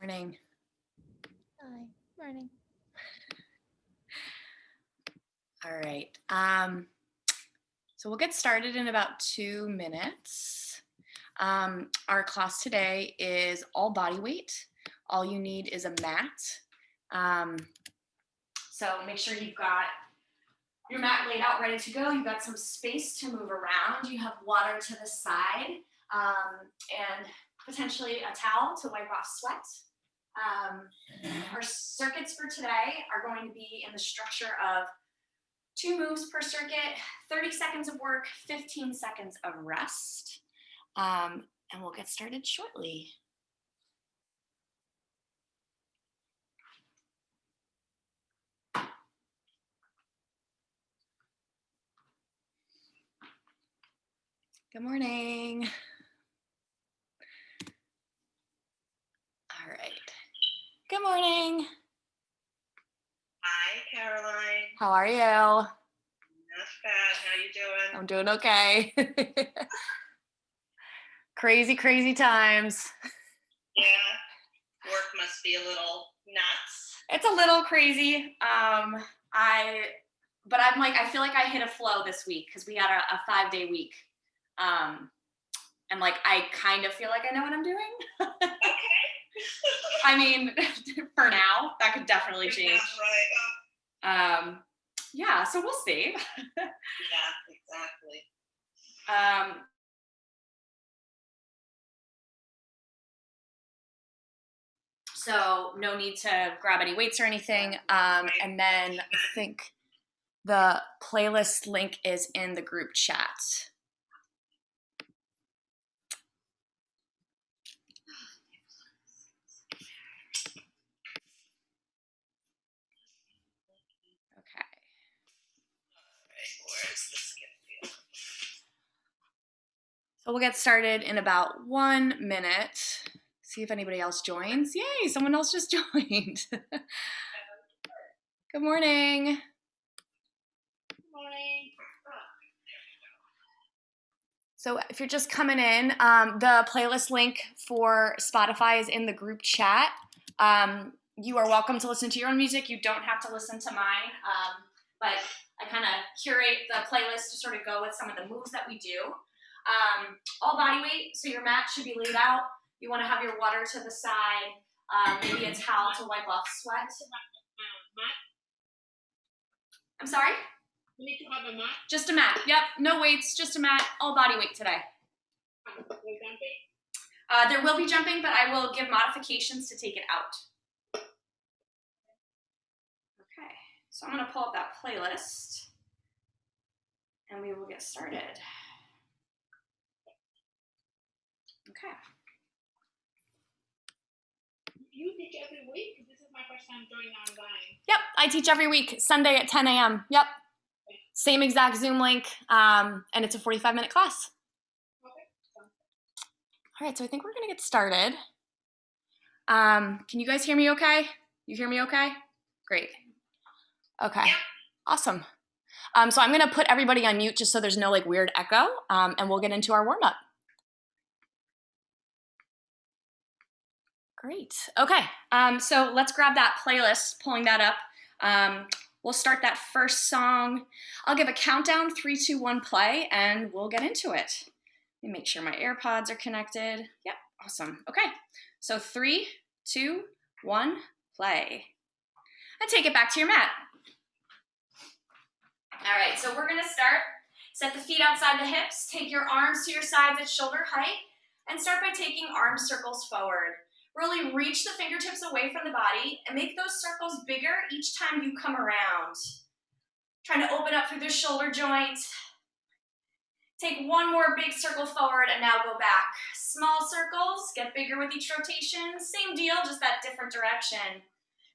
Morning. Hi. Morning. All right. So we'll get started in about 2 minutes. Our class today is all body weight. All you need is a mat. So make sure you've got your mat laid out, ready to go. You've got some space to move around. You have water to the side, and potentially a towel to wipe off sweat. Our circuits for today are going to be in the structure of 2 moves per circuit, 30 seconds of work, 15 seconds of rest. And we'll get started shortly. Good morning. All right. Good morning. Hi, Caroline. How are you? Not bad. How you doing? I'm doing okay. Crazy times. Yeah. Work must be a little nuts. It's a little crazy. But I feel like I hit a flow this week because we had a 5-day week. And I kind of feel like I know what I'm doing. Okay. I mean, for now, that could definitely change. Right. Yeah, so we'll see. Yeah, exactly. So no need to grab any weights or anything. And then I think the playlist link is in the group chat. Okay. Where is the skip field? So we'll get started in about 1 minute. See if anybody else joins. Yay, someone else just joined. Good morning. Good morning. So if you're just coming in, the playlist link for Spotify is in the group chat. You are welcome to listen to your own music. You don't have to listen to mine. But I kind of curate the playlist to sort of go with some of the moves that we do. All body weight, so your mat should be laid out. You want to have your water to the side, maybe a towel to wipe off sweat. I'm sorry? You need to have a mat? Just a mat. Yep, no weights, just a mat, all body weight today. There will be jumping, but I will give modifications to take it out. Okay, so I'm going to pull up that playlist, and we will get started. Okay. You teach every week? This is my first time joining online. Yep, I teach every week, Sunday at 10 a.m. Yep. Same exact Zoom link, and it's a 45-minute class. Okay. All right, so I think we're going to get started. Can you guys hear me okay? You hear me okay? Great. Okay, Yep. Awesome. So I'm going to put everybody on mute just so there's no weird echo, and we'll get into our warm-up. Great. Okay, so let's grab that playlist, pulling that up. We'll start that first song. I'll give a countdown, 3, 2, 1, play, and we'll get into it. Let me make sure my AirPods are connected. Yep, awesome. Okay, so 3, 2, 1, play. And take it back to your mat. All right, so we're gonna start. Set the feet outside the hips, take your arms to your sides at shoulder height, and start by taking arm circles forward. Really reach the fingertips away from the body and make those circles bigger each time you come around. Trying to open up through the shoulder joint. Take one more big circle forward and now go back. Small circles, get bigger with each rotation. Same deal, just that different direction.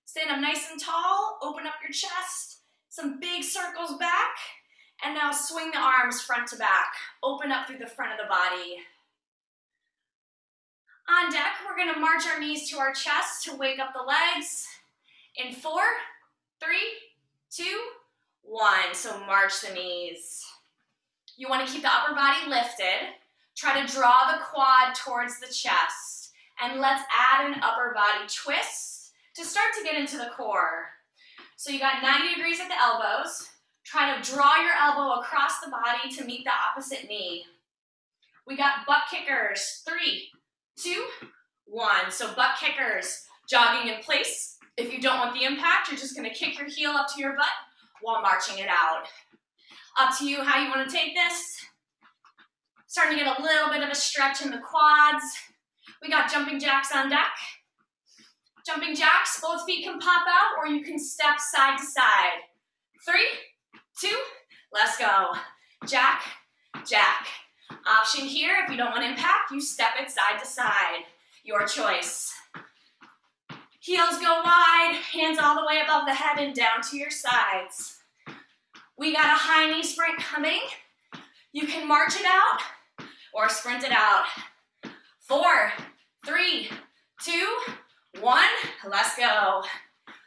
Stand up nice and tall, open up your chest. Some big circles back. And now swing the arms front to back. Open up through the front of the body. On deck, we're gonna march our knees to our chest to wake up the legs. In 4, 3, 2, 1. So march the knees. You wanna keep the upper body lifted. Try to draw the quad towards the chest And let's add an upper body twist to start to get into the core. So you got 90 degrees at the elbows. Try to draw your elbow across the body to meet the opposite knee. We got butt kickers. 3, 2, 1. So butt kickers, jogging in place. If you don't want the impact, you're just gonna kick your heel up to your butt while marching it out. Up to you how you wanna take this. Starting to get a little bit of a stretch in the quads. We got jumping jacks on deck. Jumping jacks, both feet can pop out or you can step side to side. 3, 2, let's go. Jack, jack. Option here, if you don't want impact, you step it side to side. Your choice. Heels go wide, hands all the way above the head and down to your sides. We got a high knee sprint coming. You can march it out or sprint it out. 4, 3, 2, 1, let's go.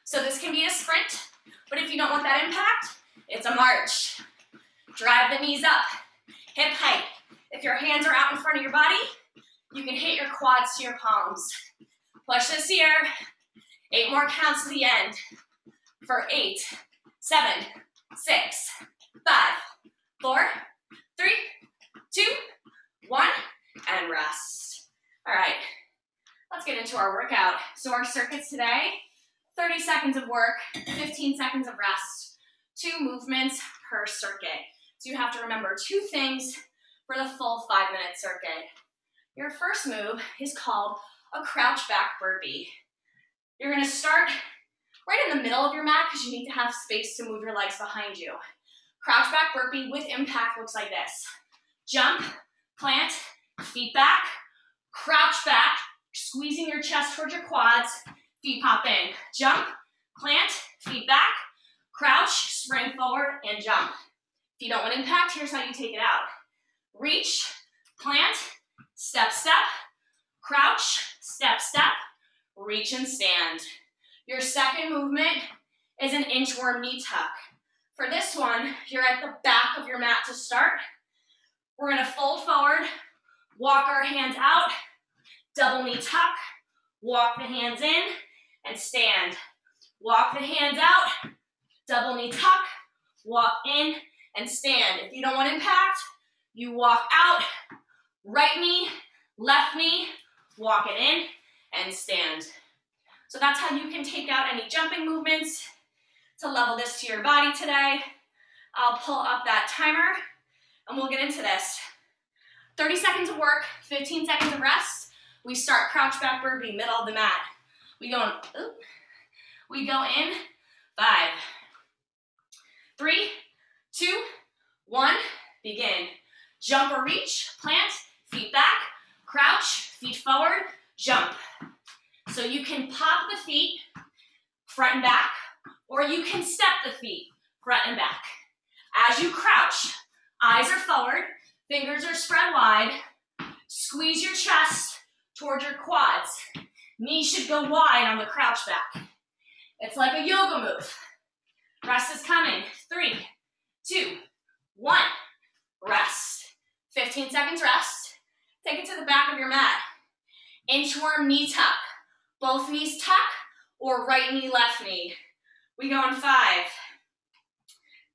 So this can be a sprint, but if you don't want that impact, it's a march. Drive the knees up, hip height. If your hands are out in front of your body, you can hit your quads to your palms. Push this here. 8 more counts to the end. For 8, 7, 6, 5, 4, 3, 2, 1, and rest. All right, let's get into our workout. So our circuits today, 30 seconds of work, 15 seconds of rest, 2 movements per circuit. So you have to remember 2 things for the full 5-minute circuit. Your first move is called a crouch back burpee. You're gonna start right in the middle of your mat because you need to have space to move your legs behind you. Crouch back burpee with impact looks like this. Jump, plant, feet back, crouch back, squeezing your chest towards your quads, feet pop in. Jump, plant, feet back, crouch, spring forward, and jump. If you don't want impact, here's how you take it out. Reach, plant, step, step, crouch, step, step, reach and stand. Your second movement is an inchworm knee tuck. For this one, you're at the back of your mat to start. We're gonna fold forward, walk our hands out, double knee tuck, walk the hands in, and stand. Walk the hands out, double knee tuck, walk in, and stand. If you don't want impact, you walk out, right knee, left knee, walk it in, and stand. So that's how you can take out any jumping movements to level this to your body today. I'll pull up that timer and we'll get into this. 30 seconds of work, 15 seconds of rest. We start crouch back burpee, middle of the mat. We go in, 5, 3, 2, 1, begin. Jump or reach, plant, feet back, crouch, feet forward, jump. So you can pop the feet front and back, or you can step the feet front and back. As you crouch, eyes are forward, fingers are spread wide, squeeze your chest towards your quads. Knees should go wide on the crouch back. It's like a yoga move. Rest is coming. 3, 2, 1, rest. 15 seconds rest. Take it to the back of your mat. Inchworm knee tuck. Both knees tuck or right knee, left knee. We go in 5,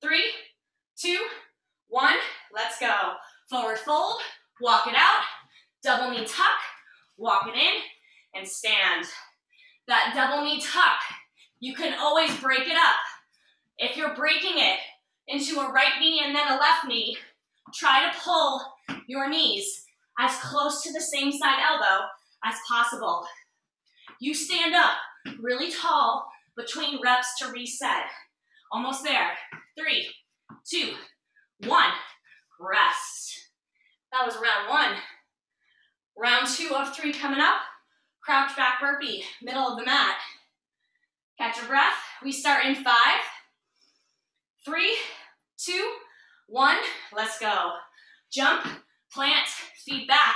3, 2, 1, let's go. Forward fold, walk it out, double knee tuck, walk it in, and stand. That double knee tuck, you can always break it up. If you're breaking it into a right knee and then a left knee, try to pull your knees as close to the same side elbow as possible. You stand up really tall between reps to reset. Almost there. 3, 2, 1, rest. That was round 1. Round 2 of 3 coming up. Crouch back burpee, middle of the mat. Catch your breath. We start in 5, 3, 2, 1, let's go. Jump, plant, feet back,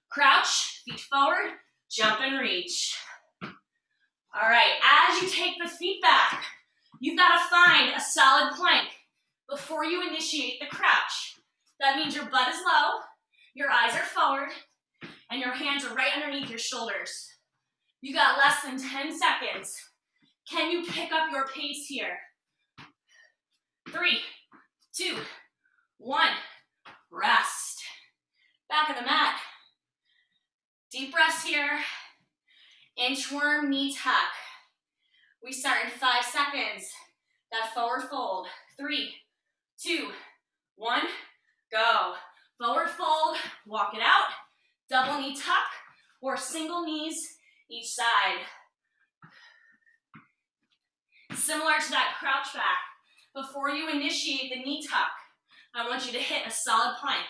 crouch, feet forward, jump and reach. All right, as you take the feet back, you've got to find a solid plank before you initiate the crouch. That means your butt is low, your eyes are forward, and your hands are right underneath your shoulders. You got less than 10 seconds. Can you pick up your pace here? 3, 2, 1, rest. Back of the mat. Deep breaths here. Inchworm, knee tuck. We start in 5 seconds. That forward fold. 3, 2, 1, go. Forward fold, walk it out. Double knee tuck or single knees each side. Similar to that crouch back, before you initiate the knee tuck, I want you to hit a solid plank.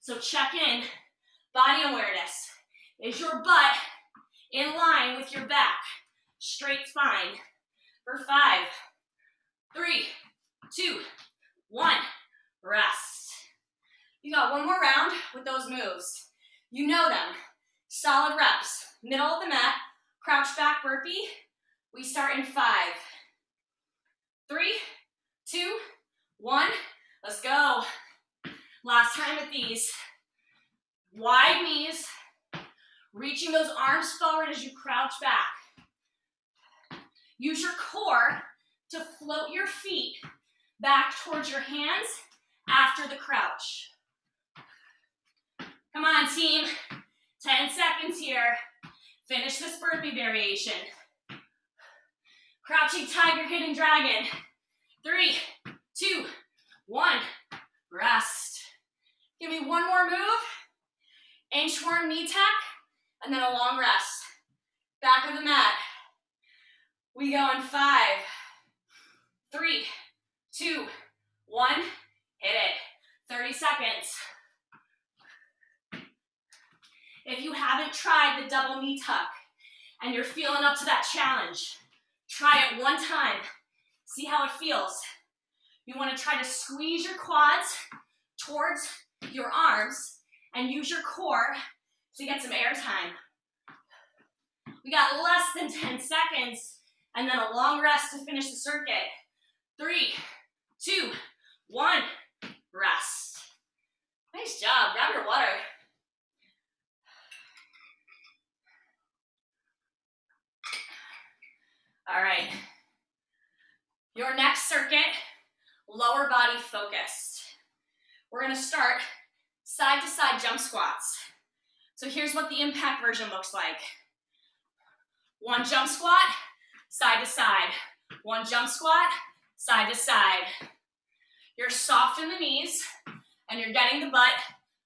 So check in, body awareness. Is your butt in line with your back? Straight spine. For 5, 3, 2, 1, rest. You got one more round with those moves. You know them. Solid reps. Middle of the mat, crouch back burpee. We start in 5, 3, 2, 1. Let's go. Last time with these. Wide knees, reaching those arms forward as you crouch back. Use your core to float your feet back towards your hands after the crouch. Come on, team. 10 seconds here. Finish this burpee variation. Crouching tiger, hidden dragon. 3, 2, 1, rest. Give me one more move. Inchworm, knee tuck, and then a long rest. Back of the mat. We go in 5, 3, 2, 1, hit it. 30 seconds. If you haven't tried the double knee tuck and you're feeling up to that challenge, try it one time. See how it feels. You want to try to squeeze your quads towards your arms and use your core to get some air time. We got less than 10 seconds and then a long rest to finish the circuit. 3, 2, 1, rest. Nice job, grab your water. All right, your next circuit, lower body focused. We're gonna start side to side jump squats. So here's what the impact version looks like. One jump squat, side to side. One jump squat, side to side. You're soft in the knees and you're getting the butt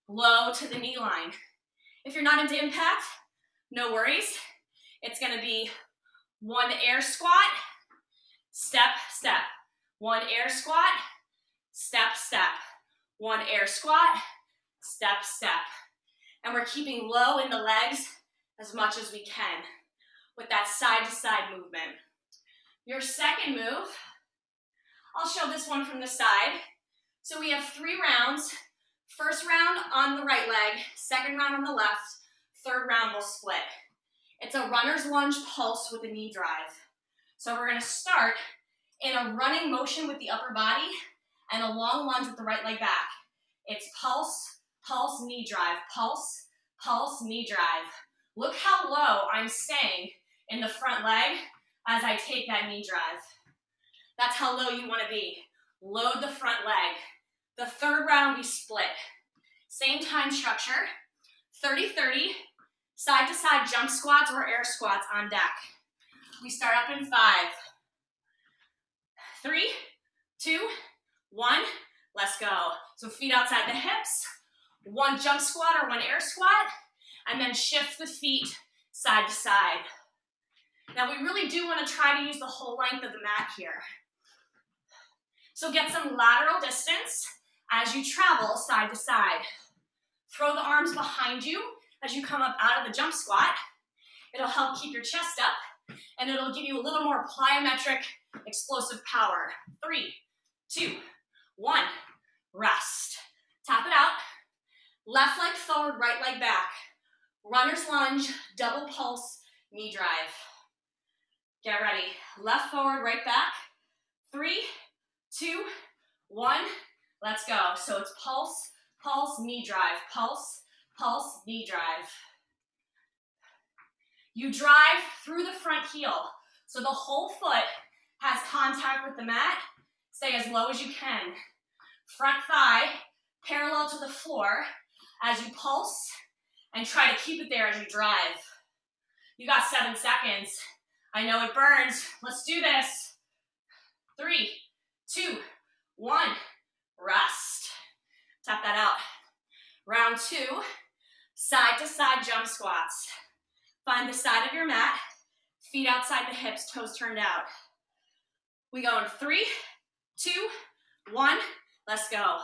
low to the knee line. If you're not into impact, no worries. It's gonna be one air squat, step, step. One air squat, step, step. One air squat, step, step. And we're keeping low in the legs as much as we can with that side to side movement. Your second move, I'll show this one from the side. So we have 3 rounds. First round on the right leg, second round on the left, third round will split. It's a runner's lunge pulse with a knee drive. So we're gonna start in a running motion with the upper body and a long lunge with the right leg back. It's pulse, pulse, knee drive, pulse, pulse, knee drive. Look how low I'm staying in the front leg as I take that knee drive. That's how low you wanna be. Load the front leg. The third round we split. Same time structure, 30-30, side to side jump squats or air squats on deck. We start up in 5, 3, 2, 1, let's go. So feet outside the hips, one jump squat or one air squat, and then shift the feet side to side. Now we really do want to try to use the whole length of the mat here. So get some lateral distance as you travel side to side. Throw the arms behind you as you come up out of the jump squat. It'll help keep your chest up, and it'll give you a little more plyometric explosive power. 3, 2, 1, rest. Tap it out. Left leg forward, right leg back. Runner's lunge, double pulse, knee drive. Get ready. Left forward, right back. 3, 2, 1, let's go. So it's pulse, pulse, knee drive, pulse, pulse, knee drive. You drive through the front heel, so the whole foot has contact with the mat. Stay as low as you can. Front thigh parallel to the floor as you pulse, and try to keep it there as you drive. You got 7 seconds. I know it burns. Let's do this. 3, 2, 1, rest. Tap that out. Round 2, side to side jump squats. Find the side of your mat, feet outside the hips, toes turned out. We go in 3, 2, 1, let's go.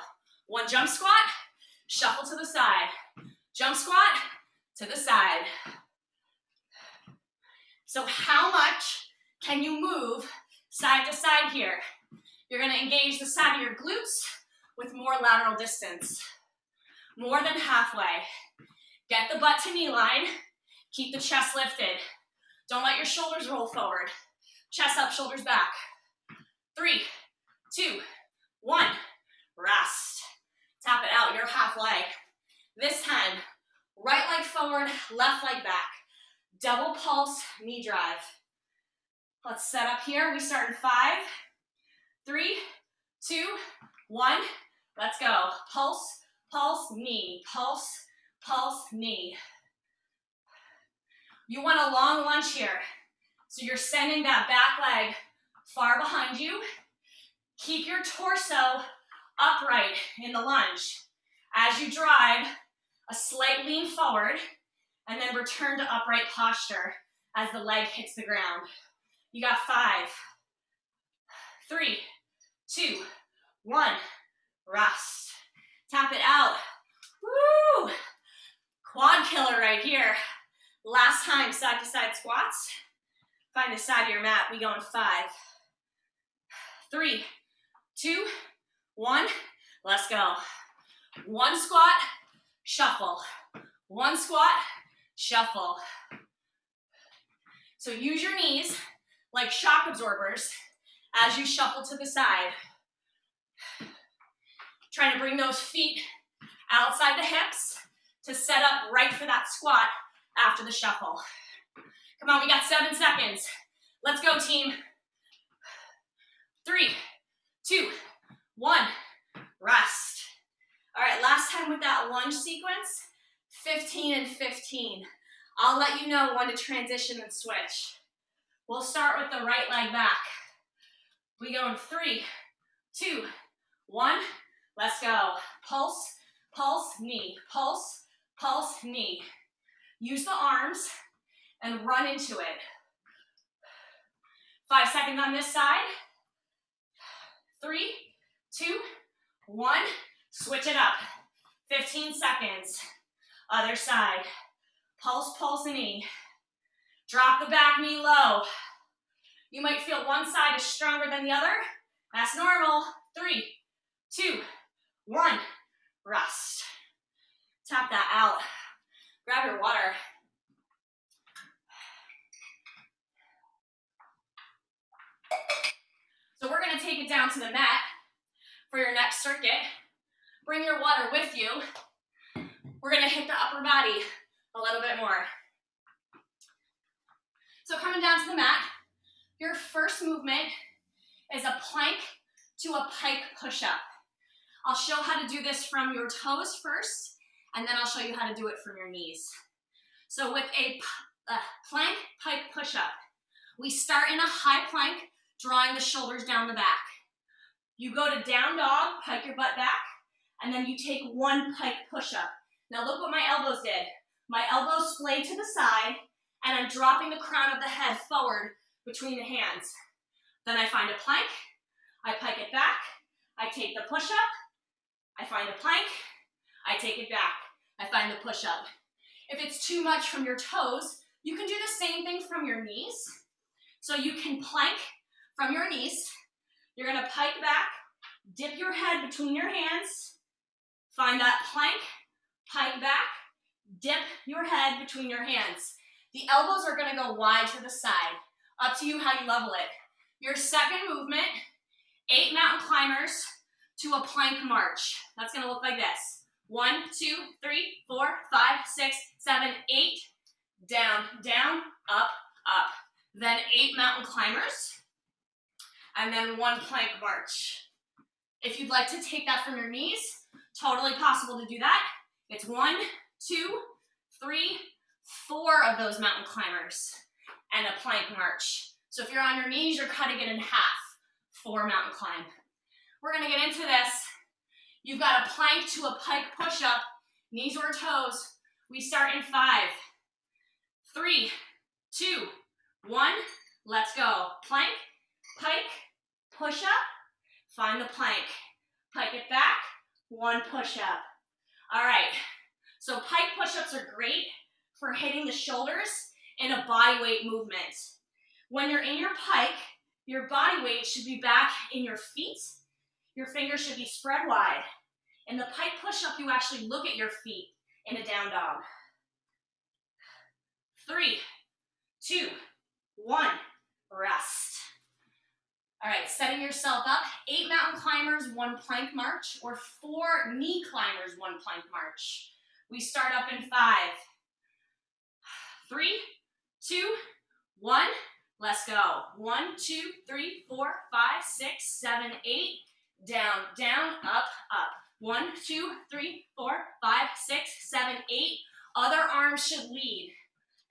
1 jump squat, shuffle to the side. Jump squat to the side. So how much can you move side to side here? You're gonna engage the side of your glutes with more lateral distance. More than halfway. Get the butt to knee line. Keep the chest lifted. Don't let your shoulders roll forward. Chest up, shoulders back. 3, 2, 1, rest. Tap it out, you're halfway. This time, right leg forward, left leg back. Double pulse, knee drive. Let's set up here. We start in 5, 3, 2, 1. Let's go. Pulse, pulse, knee. Pulse, pulse, knee. You want a long lunge here. So you're sending that back leg far behind you. Keep your torso upright in the lunge. As you drive, a slight lean forward, and then return to upright posture as the leg hits the ground. You got 5, 3, 2, 1, rest. Tap it out. Woo! Quad killer right here. Last time, side to side squats. Find the side of your mat. We go in 5, 3, 2, 1. Let's go. 1 squat, shuffle. 1 squat, shuffle. So use your knees like shock absorbers as you shuffle to the side. Trying to bring those feet outside the hips to set up right for that squat after the shuffle. Come on, we got 7 seconds. Let's go, team. 3, 2, 1, rest. All right, last time with that lunge sequence, 15 and 15. I'll let you know when to transition and switch. We'll start with the right leg back. We go in 3, 2, 1. Let's go. Pulse, pulse, knee. Pulse, pulse, knee. Use the arms and run into it. 5 seconds on this side. 3, 2, 1. Switch it up. 15 seconds. Other side. Pulse, pulse, knee. Drop the back knee low. You might feel one side is stronger than the other. That's normal. 3, 2, 1. Rest. Tap that out. Grab your water. So we're going to take it down to the mat for your next circuit. Bring your water with you. We're going to hit the upper body a little bit more. So coming down to the mat, your first movement is a plank to a pike push-up. I'll show how to do this from your toes first, and then I'll show you how to do it from your knees. So with a plank pike push-up, we start in a high plank, drawing the shoulders down the back. You go to down dog, pike your butt back, and then you take 1 pike push-up. Now look what my elbows did. My elbows splay to the side, and I'm dropping the crown of the head forward between the hands. Then I find a plank, I pike it back, I take the push-up, I find a plank, I take it back, I find the push-up. If it's too much from your toes, you can do the same thing from your knees. So you can plank from your knees. You're gonna pike back, dip your head between your hands, find that plank, pike back, dip your head between your hands. The elbows are gonna go wide to the side. Up to you how you level it. Your second movement, 8 mountain climbers to a plank march. That's gonna look like this. 1, 2, 3, 4, 5, 6, 7, 8. Down, down, up, up. Then 8 mountain climbers. And then 1 plank march. If you'd like to take that from your knees, totally possible to do that. It's 1, 2, 3, 4 of those mountain climbers and a plank march. So if you're on your knees, you're cutting it in half. 4 mountain climb. We're gonna get into this. You've got a plank to a pike push-up, knees or toes. We start in 5, 3, 2, 1. Let's go. Plank, pike, push-up. Find the plank. Pike it back. 1 push-up. All right. So pike push-ups are great for hitting the shoulders in a body weight movement. When you're in your pike, your body weight should be back in your feet. Your fingers should be spread wide. In the pike push-up, you actually look at your feet in a down dog. 3, 2, 1, rest. All right, setting yourself up. 8 mountain climbers, 1 plank march, or 4 knee climbers, 1 plank march. We start up in 5, 3, 2, 1. Let's go. 1, 2, 3, 4, 5, 6, 7, 8. Down, down, up, up. 1, 2, 3, 4, 5, 6, 7, 8. Other arms should lead.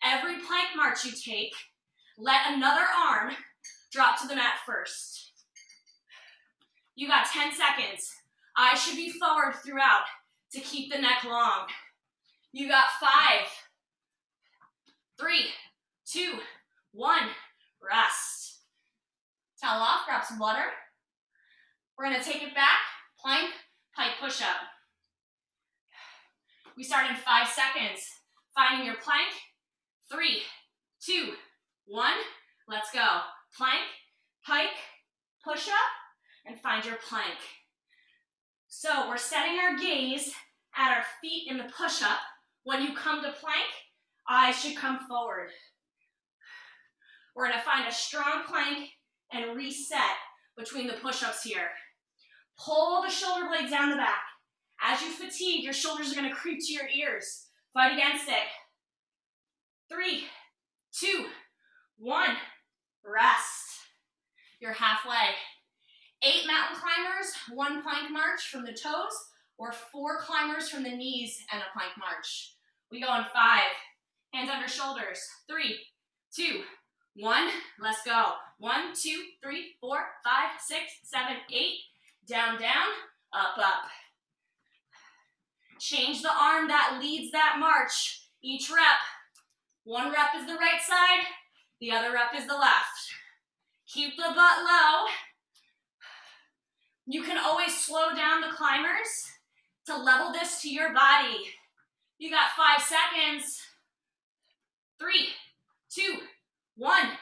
Every plank march you take, let another arm drop to the mat first. You got 10 seconds. Eyes should be forward throughout to keep the neck long. You got 5, 3, 2, 1. Rest. Towel off, grab some water. We're gonna take it back, plank, pike push-up. We start in 5 seconds. Finding your plank, 3, 2, 1. Let's go. Plank, pike, push-up, and find your plank. So we're setting our gaze at our feet in the push-up. When you come to plank, eyes should come forward. We're gonna find a strong plank and reset between the push-ups here. Pull the shoulder blades down the back. As you fatigue, your shoulders are gonna creep to your ears. Fight against it. 3, 2, 1, rest. You're halfway. 8 mountain climbers, 1 plank march from the toes, or 4 climbers from the knees and a plank march. We go in 5, hands under shoulders. 3, 2, 1, let's go. 1, 2, 3, 4, 5, 6, 7, 8. Down, down, up, up. Change the arm that leads that march. Each rep. 1 rep is the right side, the other rep is the left. Keep the butt low. You can always slow down the climbers to level this to your body. You got 5 seconds. 3, 2, 1,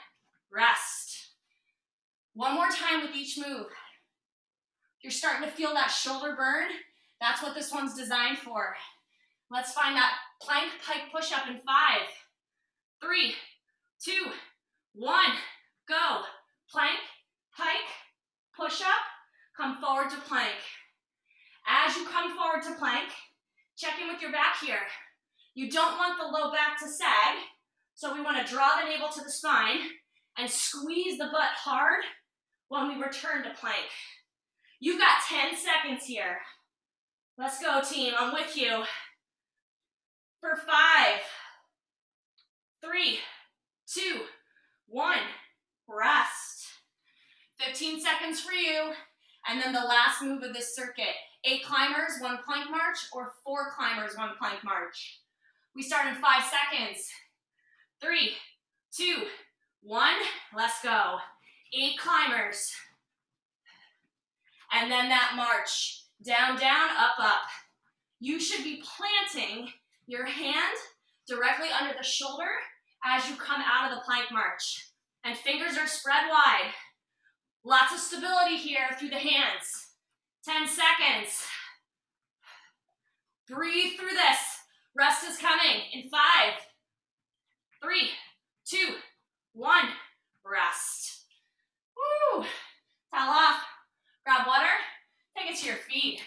rest. One more time with each move. You're starting to feel that shoulder burn. That's what this one's designed for. Let's find that plank pike push-up in 5, 3, 2, 1, go. Plank, pike, push-up, come forward to plank. As you come forward to plank, check in with your back here. You don't want the low back to sag, so we want to draw the navel to the spine and squeeze the butt hard when we return to plank. You've got 10 seconds here. Let's go, team. I'm with you. For 5, 3, 2, 1, rest. 15 seconds for you. And then the last move of this circuit. 8 climbers, 1 plank march, or 4 climbers, 1 plank march. We start in 5 seconds. 3, 2, 1, let's go. 8 climbers. And then that march. Down, down, up, up. You should be planting your hand directly under the shoulder as you come out of the plank march. And fingers are spread wide. Lots of stability here through the hands. 10 seconds. Breathe through this. Rest is coming in 5, 3, 2, 1, rest. Woo! Towel off. Grab water. Take it to your feet.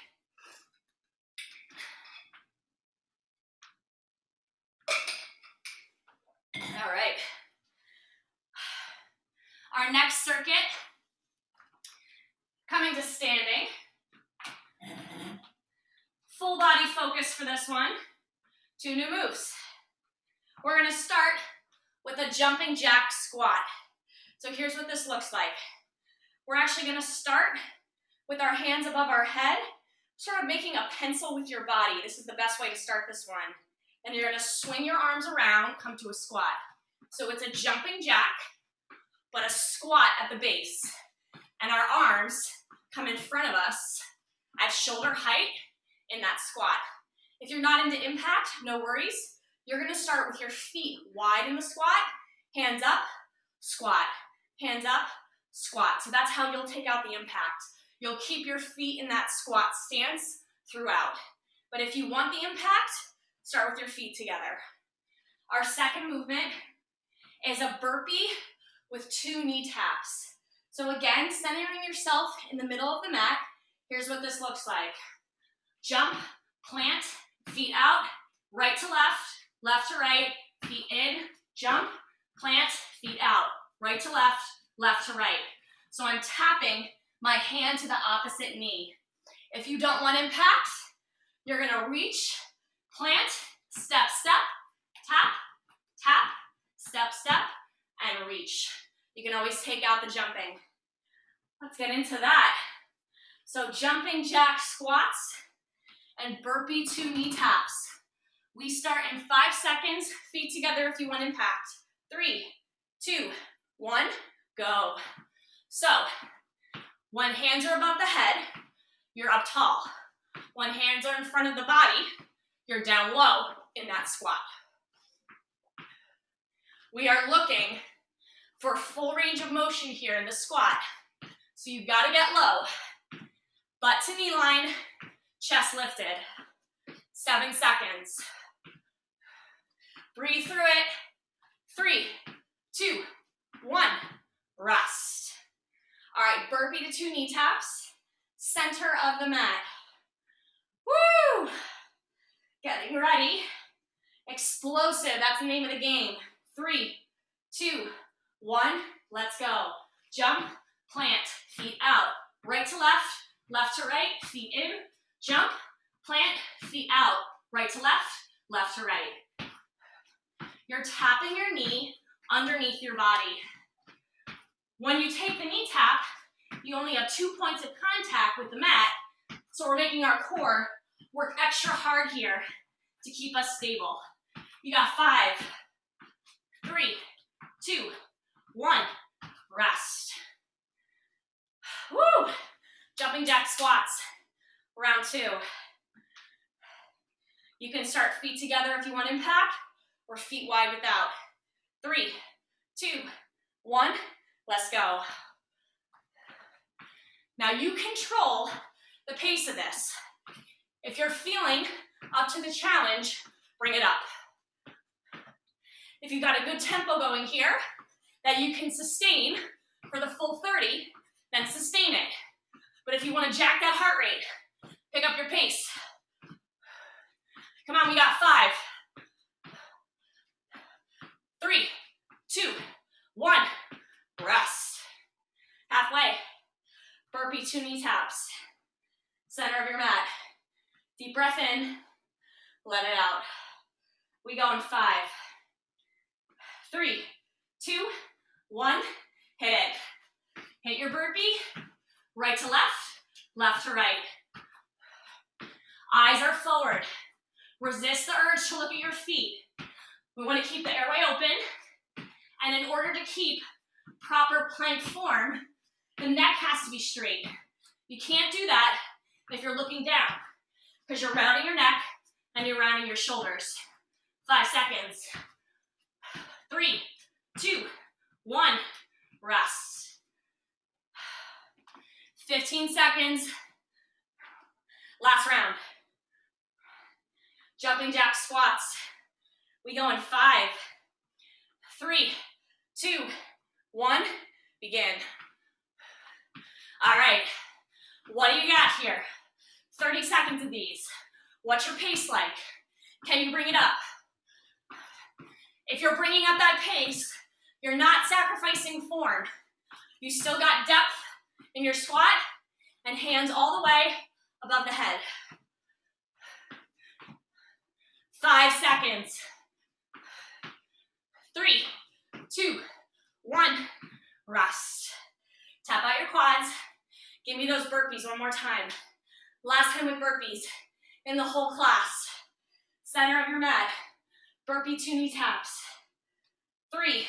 full body focus for this one. 2 new moves. We're gonna start with a jumping jack squat. So here's what this looks like. We're actually gonna start with our hands above our head, sort of making a pencil with your body. This is the best way to start this one. And you're gonna swing your arms around, come to a squat. So it's a jumping jack, but a squat at the base. And our arms come in front of us at shoulder height in that squat. If you're not into impact, no worries. You're gonna start with your feet wide in the squat, hands up, squat, hands up, squat. So that's how you'll take out the impact. You'll keep your feet in that squat stance throughout. But if you want the impact, start with your feet together. Our second movement is a burpee with 2 knee taps. So again, centering yourself in the middle of the mat. Here's what this looks like. Jump, plant, feet out, right to left, left to right, feet in, jump, plant, feet out, right to left, left to right. So I'm tapping my hand to the opposite knee. If you don't want impact, you're gonna reach, plant, step, step, tap, tap, step, step, and reach. You can always take out the jumping. Let's get into that. So jumping jack squats and burpee 2 knee taps. We start in 5 seconds, feet together if you want impact. 3, 2, 1, go. So, when hands are above the head, you're up tall. When hands are in front of the body, you're down low in that squat. We are looking for full range of motion here in the squat. So you've got to get low. Butt to knee line, chest lifted. 7 seconds. Breathe through it. 3, 2, 1, rest. All right, burpee to 2 knee taps. Center of the mat. Woo! Getting ready. Explosive, that's the name of the game. 3, 2, 1, let's go. Jump, plant, feet out. Right to left, left to right, feet in. Jump, plant, feet out. Right to left, left to right. You're tapping your knee underneath your body. When you take the knee tap, you only have 2 points of contact with the mat, so we're making our core work extra hard here to keep us stable. You got 5, 3, 2, 1, rest. Woo! Jumping jack squats, round 2. You can start feet together if you want impact, or feet wide without. 3, 2, 1, let's go. Now you control the pace of this. If you're feeling up to the challenge, bring it up. If you've got a good tempo going here that you can sustain for the full 30, then sustain it. But if you want to jack that heart rate, pick up your pace. Come on, we got 5, 3, 2, 1, rest. Halfway. Burpee 2 knee taps. Center of your mat. Deep breath in, let it out. We go in 5, 3, 2, 1, hit it. Hit your burpee, right to left, left to right. Eyes are forward. Resist the urge to look at your feet. We want to keep the airway open, and in order to keep proper plank form, the neck has to be straight. You can't do that if you're looking down, because you're rounding your neck and you're rounding your shoulders. 5 seconds. 3, 2, 1, rest. 15 seconds. Last round. Jumping jack squats. We go in 5, 3, 2, 1, begin. All right, what do you got here? 30 seconds of these. What's your pace like? Can you bring it up? If you're bringing up that pace, you're not sacrificing form. You still got depth in your squat and hands all the way above the head. 5 seconds. 3, 2, 1, rest. Tap out your quads. Give me those burpees one more time. Last time with burpees in the whole class. Center of your mat. Burpee 2 knee taps. 3,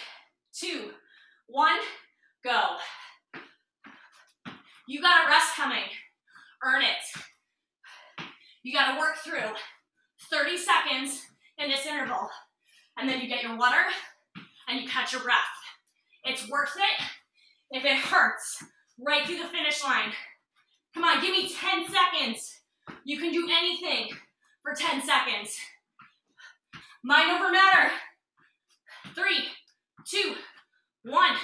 2, 1, go. You got a rest coming. Earn it. You got to work through 30 seconds in this interval. And then you get your water and you catch your breath. It's worth it if it hurts right through the finish line. Come on, give me 10 seconds. You can do anything for 10 seconds. Mind over matter. 3, 2, 1,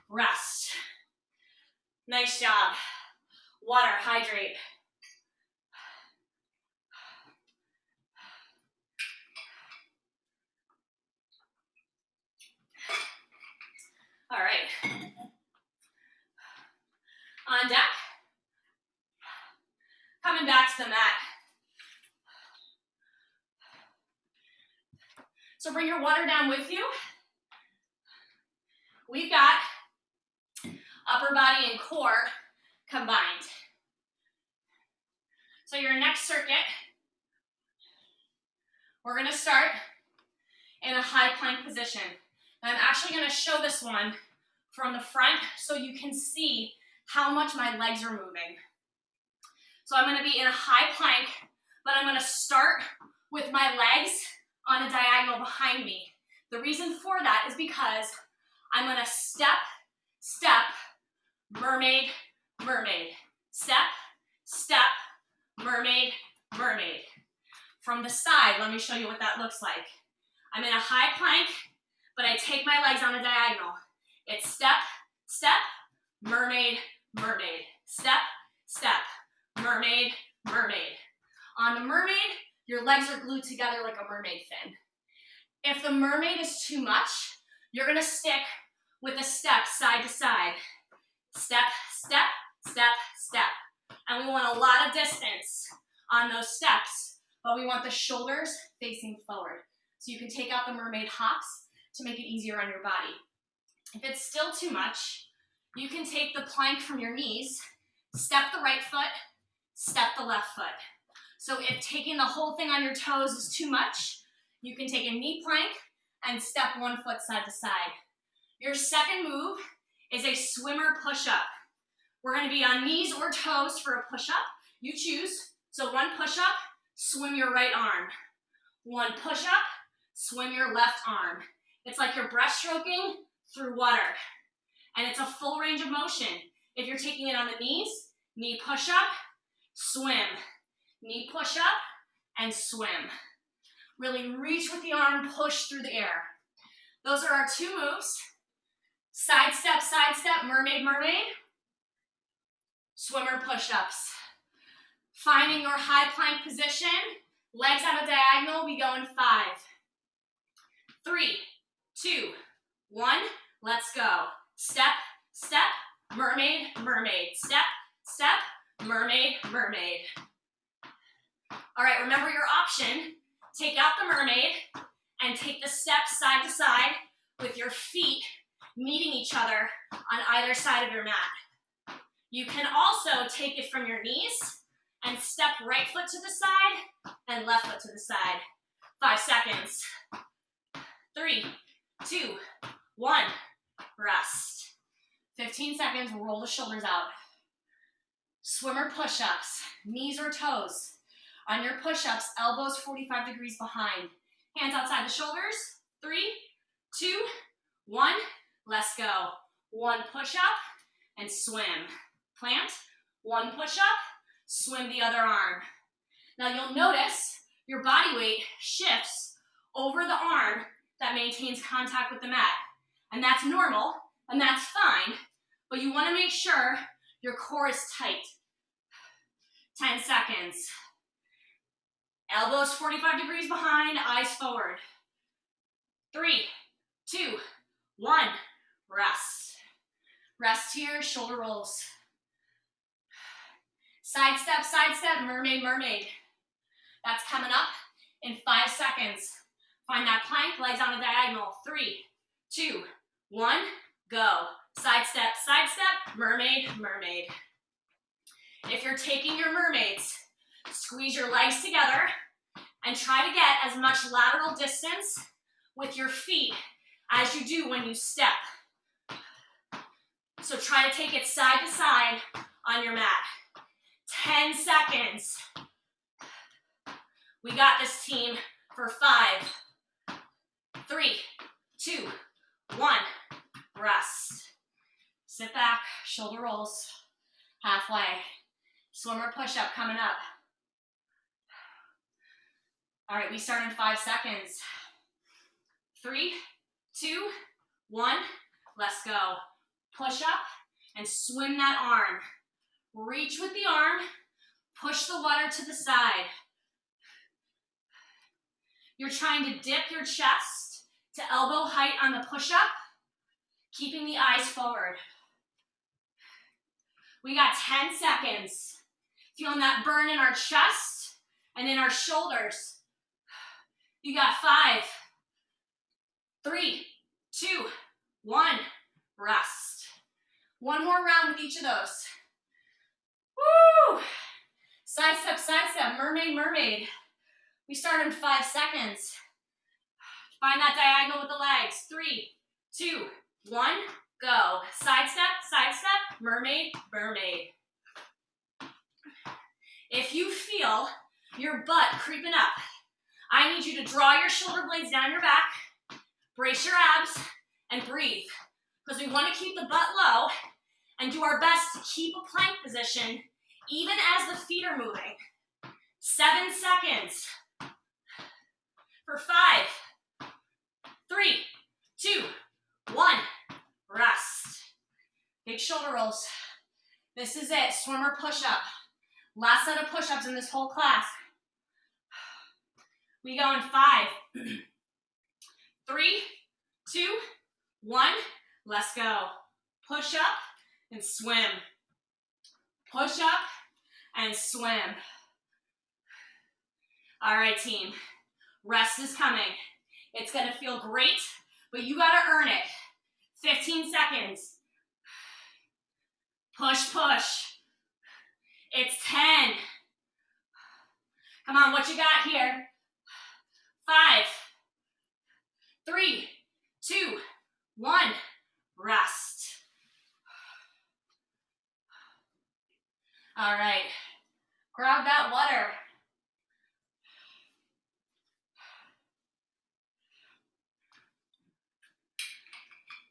rest. Nice job. Water, hydrate. All right. On deck. Coming back to the mat. So bring your water down with you. We've got upper body and core combined. So your next circuit, we're gonna start in a high plank position. And I'm actually gonna show this one from the front so you can see how much my legs are moving. So I'm gonna be in a high plank, but I'm gonna start with my legs on a diagonal behind me. The reason for that is because I'm gonna step, step, mermaid, mermaid. Step, step, mermaid, mermaid. From the side, let me show you what that looks like. I'm in a high plank, but I take my legs on a diagonal. It's step, step, mermaid, mermaid. Step, step, mermaid, mermaid. On the mermaid, your legs are glued together like a mermaid fin. If the mermaid is too much, you're gonna stick with the step side to side. Step, step, step, step. And we want a lot of distance on those steps, but we want the shoulders facing forward. So you can take out the mermaid hops to make it easier on your body. If it's still too much, you can take the plank from your knees, step the right foot, step the left foot. So if taking the whole thing on your toes is too much, you can take a knee plank and step one foot side to side. Your second move is a swimmer push-up. We're gonna be on knees or toes for a push-up. You choose. So one push-up, swim your right arm. One push-up, swim your left arm. It's like you're breaststroking through water. And it's a full range of motion. If you're taking it on the knees, knee push-up, swim. Knee push-up and swim. Really reach with the arm, push through the air. Those are our two moves. Side step, mermaid, mermaid. Swimmer push-ups. Finding your high plank position. Legs on a diagonal, we go in 5. 3, 2, 1, let's go. Step, step, mermaid, mermaid. Step, step, mermaid, mermaid. All right, remember your option. Take out the mermaid and take the steps side to side with your feet meeting each other on either side of your mat. You can also take it from your knees and step right foot to the side and left foot to the side. 5 seconds. 3, 2, 1, rest. 15 seconds, roll the shoulders out. Swimmer push-ups, knees or toes. On your push-ups, elbows 45 degrees behind. Hands outside the shoulders. 3, 2, 1, let's go. One push-up and swim. Plant, one push-up, swim the other arm. Now you'll notice your body weight shifts over the arm that maintains contact with the mat. And that's normal, and that's fine, but you wanna make sure your core is tight. 10 seconds. Elbows 45 degrees behind, eyes forward. 3, 2, 1, rest. Rest here, shoulder rolls. Side step, mermaid, mermaid. That's coming up In 5 seconds, find that plank, legs on a diagonal. 3, 2, 1, go. Side step, mermaid, mermaid. If you're taking your mermaids, squeeze your legs together and try to get as much lateral distance with your feet as you do when you step. So try to take it side to side on your mat. 10 seconds. We got this, team, for 5, 3, 2, 1. Rest. Sit back, shoulder rolls, halfway. Swimmer push-up coming up. All right, we start in 5 seconds. 3, 2, 1, let's go. Push up and swim that arm. Reach with the arm, push the water to the side. You're trying to dip your chest to elbow height on the push-up, keeping the eyes forward. We got 10 seconds. Feeling that burn in our chest and in our shoulders. You got 5, 3, 2, 1, rest. One more round with each of those. Woo! Side step, mermaid, mermaid. We start in 5 seconds. Find that diagonal with the legs. 3, 2, 1, go. Side step, mermaid, mermaid. If you feel your butt creeping up, I need you to draw your shoulder blades down your back, brace your abs, and breathe. Because we want to keep the butt low and do our best to keep a plank position even as the feet are moving. 7 seconds. For 5, 3, 2, 1, rest. Big shoulder rolls. This is it, swimmer push-up. Last set of push-ups in this whole class. We go in 5, 3, 2, 1, let's go. Push up and swim. Push up and swim. All right, team. Rest is coming. It's gonna feel great, but you gotta earn it. 15 seconds. Push, push. It's 10. Come on, what you got here? 5, 3, 2, 1, rest. All right, grab that water.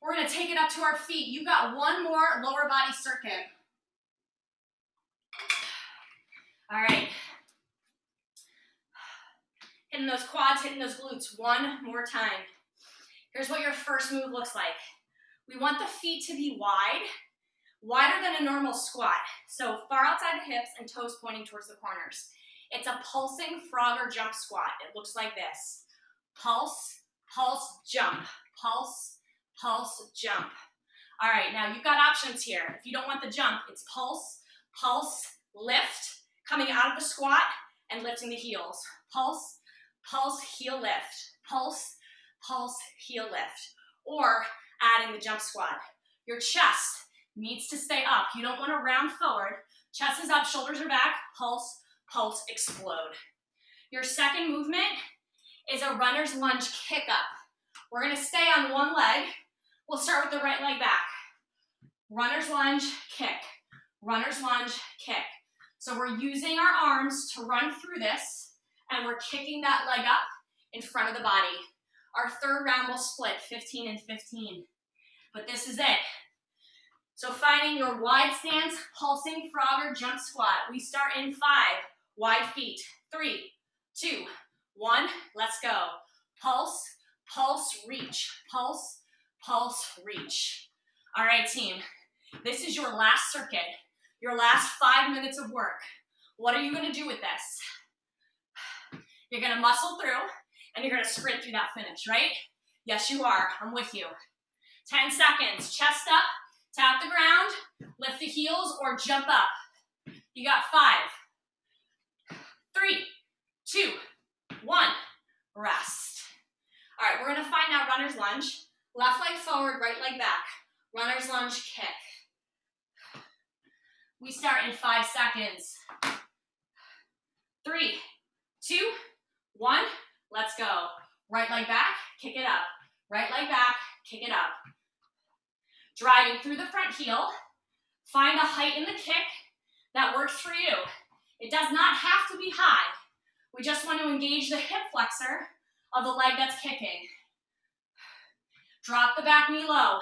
We're gonna take it up to our feet. You got one more lower body circuit. All right. Hitting those quads, hitting those glutes one more time. Here's what your first move looks like. We want the feet to be wide, wider than a normal squat. So far outside the hips and toes pointing towards the corners. It's a pulsing frog or jump squat. It looks like this. Pulse, pulse, jump. Pulse, pulse, jump. All right, now you've got options here. If you don't want the jump, it's pulse, pulse, lift, coming out of the squat and lifting the heels. Pulse, pulse, heel lift. Pulse, pulse, heel lift. Or adding the jump squat. Your chest needs to stay up. You don't want to round forward. Chest is up, shoulders are back. Pulse, pulse, explode. Your second movement is a runner's lunge kick up. We're going to stay on one leg. We'll start with the right leg back. Runner's lunge, kick. Runner's lunge, kick. So we're using our arms to run through this, and we're kicking that leg up in front of the body. Our third round will split 15 and 15. But this is it. So finding your wide stance, pulsing frog or jump squat. We start in 5, wide feet. 3, 2, 1, let's go. Pulse, pulse, reach. Pulse, pulse, reach. All right, team. This is your last circuit, your last 5 minutes of work. What are you gonna do with this? You're gonna muscle through, and you're gonna sprint through that finish, right? Yes, you are. I'm with you. 10 seconds. Chest up, tap the ground, lift the heels, or jump up. You got 5, 3, 2, 1. lunge. Left leg forward, right leg back. Runner's lunge, kick. We start in 5 seconds. 3, 2, 1, let's go. Right leg back, kick it up. Right leg back, kick it up. Driving through the front heel. Find a height in the kick that works for you. It does not have to be high. We just want to engage the hip flexor of the leg that's kicking. Drop the back knee low.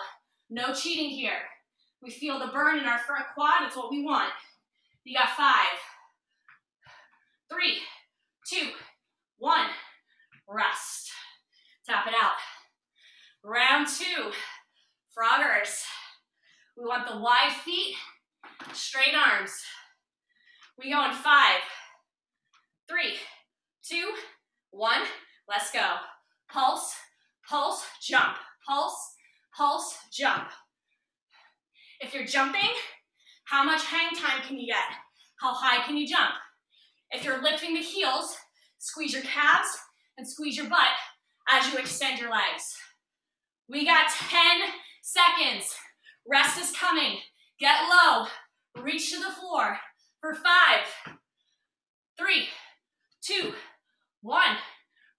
No cheating here. We feel the burn in our front quad. It's what we want. You got 5, 3, 2, 1. Rest. Tap it out. Round 2. Froggers. We want the wide feet, straight arms. We go in 5, 3, 2, 1. Let's go. Pulse, pulse, jump. Pulse, pulse, jump. If you're jumping, how much hang time can you get? How high can you jump? If you're lifting the heels, squeeze your calves and squeeze your butt as you extend your legs. We got 10 seconds. Rest is coming. Get low. Reach to the floor for 5, 3, 2, 1.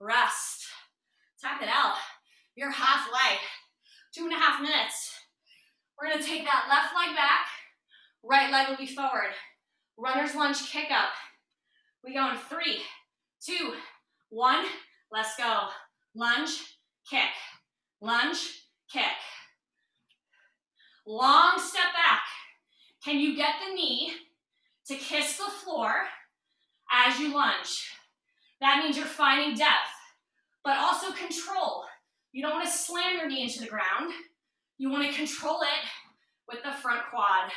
Rest. Tap it out. You're halfway. 2.5 minutes. We're gonna take that left leg back. Right leg will be forward. Runner's lunge, kick up. We go in 3, 2, 1. Let's go. Lunge, kick. Lunge, kick. Long step back. Can you get the knee to kiss the floor as you lunge? That means you're finding depth, but also control. You don't want to slam your knee into the ground. You want to control it with the front quad.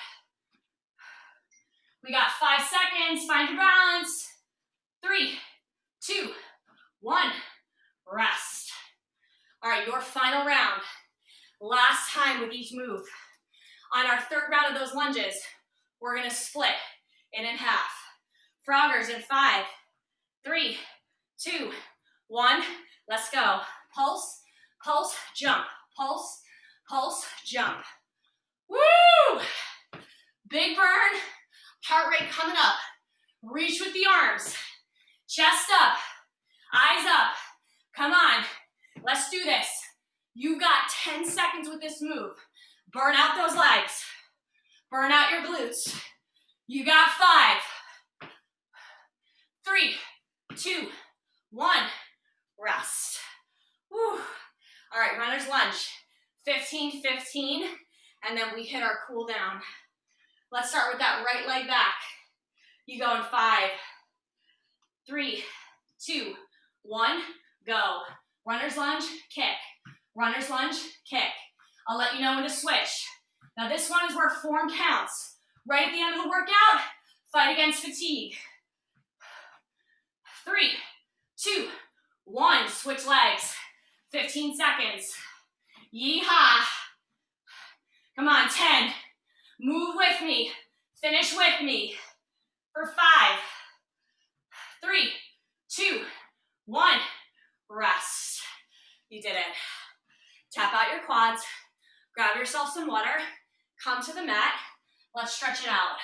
We got 5 seconds. Find your balance. 3, 2, 1. Rest. All right, your final round. Last time with each move. On our 3rd round of those lunges, we're gonna split in half. Froggers in 5, 3, 2, 1. Let's go. Pulse, pulse, jump. Pulse, pulse, jump. Woo! Big burn, heart rate coming up. Reach with the arms. Chest up, eyes up. Come on, let's do this. You've got 10 seconds with this move. Burn out those legs. Burn out your glutes. You got 5, 3, 2, 1. Rest. Whew. All right, runner's lunge. 15, 15, and then we hit our cool down. Let's start with that right leg back. You go in 5, 3, 2, 1, go. Runner's lunge, kick. Runner's lunge, kick. I'll let you know when to switch. Now this one is where form counts. Right at the end of the workout, fight against fatigue. 3, 2, 1, switch legs. 15 seconds. Yeehaw. Come on, 10. Move with me. Finish with me. For 5, 3, 2, 1. Rest. You did it. Tap out your quads. Grab yourself some water. Come to the mat. Let's stretch it out.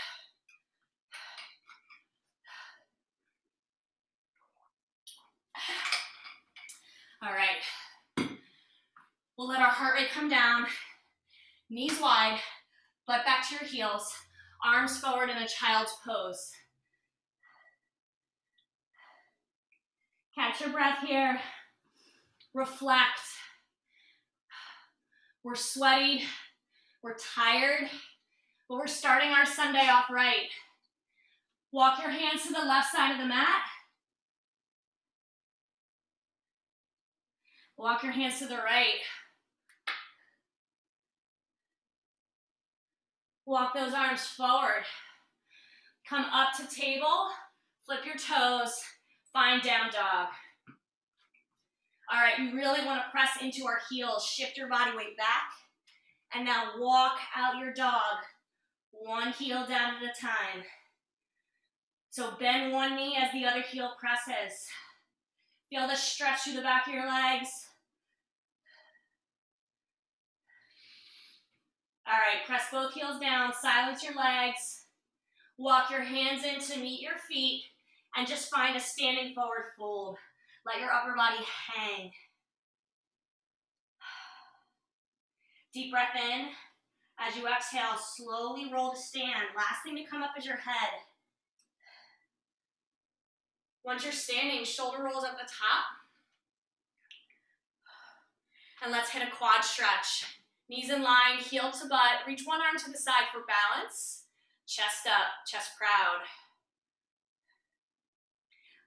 All right. We'll let our heart rate come down. Knees wide, butt back to your heels. Arms forward in a child's pose. Catch your breath here. Reflect. We're sweaty. We're tired. But we're starting our Sunday off right. Walk your hands to the left side of the mat. Walk your hands to the right. Walk those arms forward. Come up to table, flip your toes, find down dog. All right, you really want to press into our heels, shift your body weight back, and now walk out your dog, one heel down at a time. So bend one knee as the other heel presses. Feel the stretch through the back of your legs. All right, press both heels down, silence your legs. Walk your hands in to meet your feet and just find a standing forward fold. Let your upper body hang. Deep breath in. As you exhale, slowly roll to stand. Last thing to come up is your head. Once you're standing, shoulder rolls at the top. And let's hit a quad stretch. Knees in line, heel to butt. Reach one arm to the side for balance. Chest up, chest proud.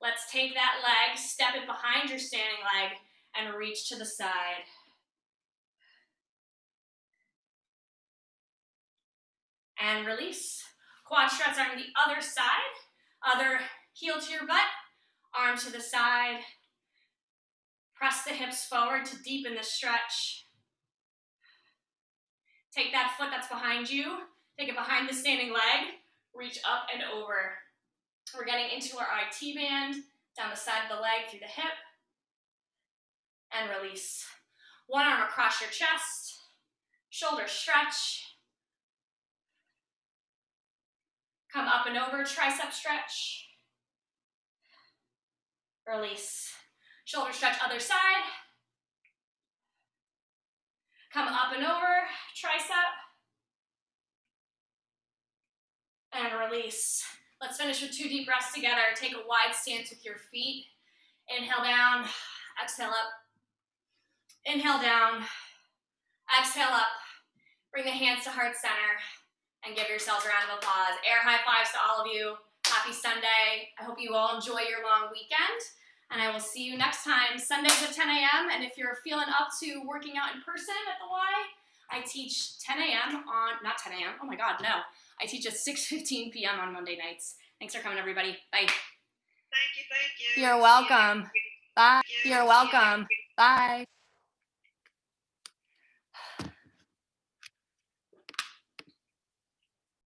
Let's take that leg, step it behind your standing leg, and reach to the side. And release. Quad stretch on the other side. Other heel to your butt, arm to the side. Press the hips forward to deepen the stretch. Take that foot that's behind you, take it behind the standing leg, reach up and over. We're getting into our IT band, down the side of the leg through the hip, and release. One arm across your chest, shoulder stretch. Come up and over, tricep stretch. Release. Shoulder stretch other side. Come up and over, tricep. And release. Let's finish with 2 deep breaths together. Take a wide stance with your feet. Inhale down, exhale up. Inhale down, exhale up. Bring the hands to heart center and give yourselves a round of applause. Air high fives to all of you. Happy Sunday. I hope you all enjoy your long weekend. And I will see you next time, Sundays at 10 a.m. And if you're feeling up to working out in person at the Y, I teach 10 a.m. on, not 10 a.m., oh my God, no. I teach at 6:15 p.m. on Monday nights. Thanks for coming, everybody. Bye. Thank you, thank you. You're welcome. Bye. You're welcome. Bye.